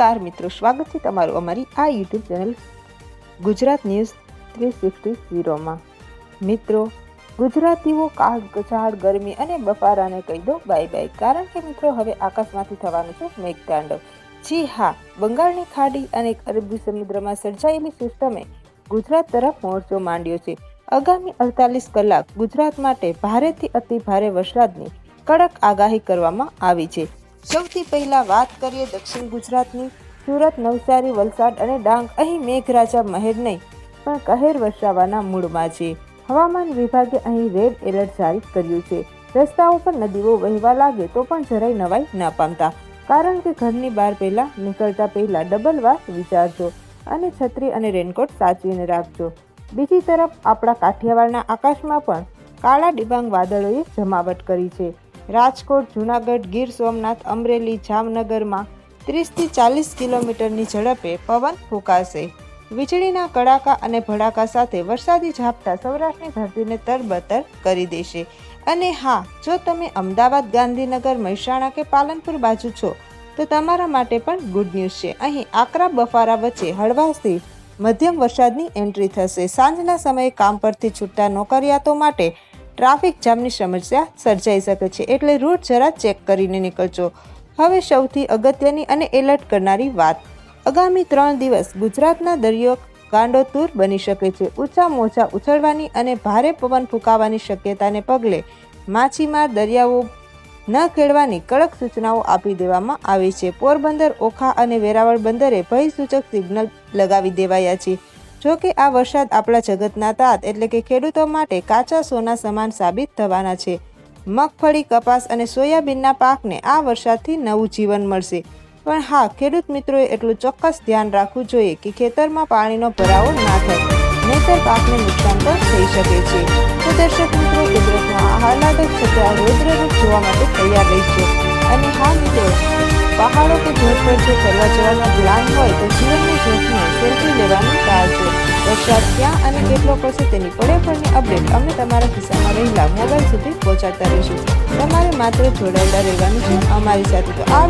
નમસ્કાર મિત્રો, સ્વાગત છે તમારું અમારી આ યુટ્યુબ ચેનલ ગુજરાત ન્યૂઝ 360માં। મિત્રો, ગુજરાતીઓ કાળ કચાળ ગરમી અને બફારાને કહી દો બાય બાય, કારણ કે મિત્રો હવે આકાશમાંથી થવાનું છે મેઘતાંડવ। જી હા, બંગાળની ખાડી અને અરબી સમુદ્રમાં સર્જાયેલી સિસ્ટમે ગુજરાત તરફ મોરચો માંડ્યો છે। આગામી 48 કલાક ગુજરાત માટે ભારેથી અતિ ભારે વરસાદની કડક આગાહી કરવામાં આવી છે। સૌથી પહેલા વાત કરીએ દક્ષિણ ગુજરાતની। સુરત, નવસારી, વલસાડ અને ડાંગ અહીં મેઘરાજા મહેર નહીં પણ કહેર વરસાવવાના મૂડમાં છે। હવામાન વિભાગે અહીં રેડ એલર્ટ જારી કર્યું છે। રસ્તાઓ પર નદીઓ વહેવા લાગે તો પણ જરાય નવાઈ ન પામતા, કારણ કે ઘરની બહાર પહેલા નીકળતા પહેલા ડબલ વાર વિચારજો અને છત્રી અને રેનકોટ સાચવીને રાખજો। બીજી તરફ આપણા કાઠિયાવાડના આકાશમાં પણ કાળા ડિબાંગ વાદળોએ જમાવટ કરી છે। રાજકોટ, જૂનાગઢ, ગીર સોમનાથ, અમરેલી, જામનગરમાં 30થી 40 કિલોમીટરની ઝડપે પવન ફૂંકાશે। વીજળીના કડાકા અને ભડાકા સાથે વરસાદી ઝાપટા સૌરાષ્ટ્રની ધરતીને તરબતર કરી દેશે। અને હા, જો તમે અમદાવાદ, ગાંધીનગર, મહેસાણા કે પાલનપુર બાજુ છો તો તમારા માટે પણ ગુડ ન્યૂઝ છે। અહીં આકરા બફારા વચ્ચે હળવાશથી મધ્યમ વરસાદની એન્ટ્રી થશે। સાંજના સમયે કામ પરથી છૂટતા નોકરિયાતો માટે ટ્રાફિક જામની સમસ્યા સર્જાઈ શકે છે, એટલે રૂટ જરા ચેક કરીને નીકળજો। હવે સૌથી અગત્યની અને એલર્ટ કરનારી વાત, આગામી 3 દિવસ ગુજરાતના દરિયો ગાંડોતુર બની શકે છે। ઊંચા મોજા ઉછળવાની અને ભારે પવન ફૂંકાવાની શક્યતાને પગલે માછીમાર દરિયાઓ ન ખેડવાની કડક સૂચનાઓ આપી દેવામાં આવી છે। પોરબંદર, ઓખા અને વેરાવળ બંદરે ભયસૂચક સિગ્નલ લગાવી દેવાયા છે। જો કે આ વરસાદ આપણા જગતના તાત એટલે કે ખેડૂતો માટે કાચા સોના સમાન સાબિત થવાના છે। મગફળી, કપાસ અને સોયાબીનના પાકને આ વરસાદથી નવું જીવન મળશે। પણ હા, ખેડૂત મિત્રોએ એટલું ચોક્કસ ધ્યાન રાખવું જોઈએ કે ખેતરમાં પાણીનો ભરાવો ના થાય, નહીંતર પાકને નુકસાન પણ થઈ શકે છે। તો દર્શક મિત્રો, કુદરતનો આ હાલાદક છતાં રૌદ્ર રૂપ જોવા માટે તૈયાર રહીજો। અને હા મિત્રો, પહાડો કે ધોધ પર જો ફરવા જવાનો પ્લાન હોય તો જીવનની જોખમે સેલ્ફી લેવાનું ટાળજો। વરસાદ ક્યાં અને કેટલો પડશે તેની પડેપણની અપડેટ અમે તમારા ખિસ્સામાં રહેલા મોબાઈલ સુધી પહોંચાડતા રહીશું। તમારે માત્ર જોડાયેલા રહેવાનું છે અમારી સાથે। તો આ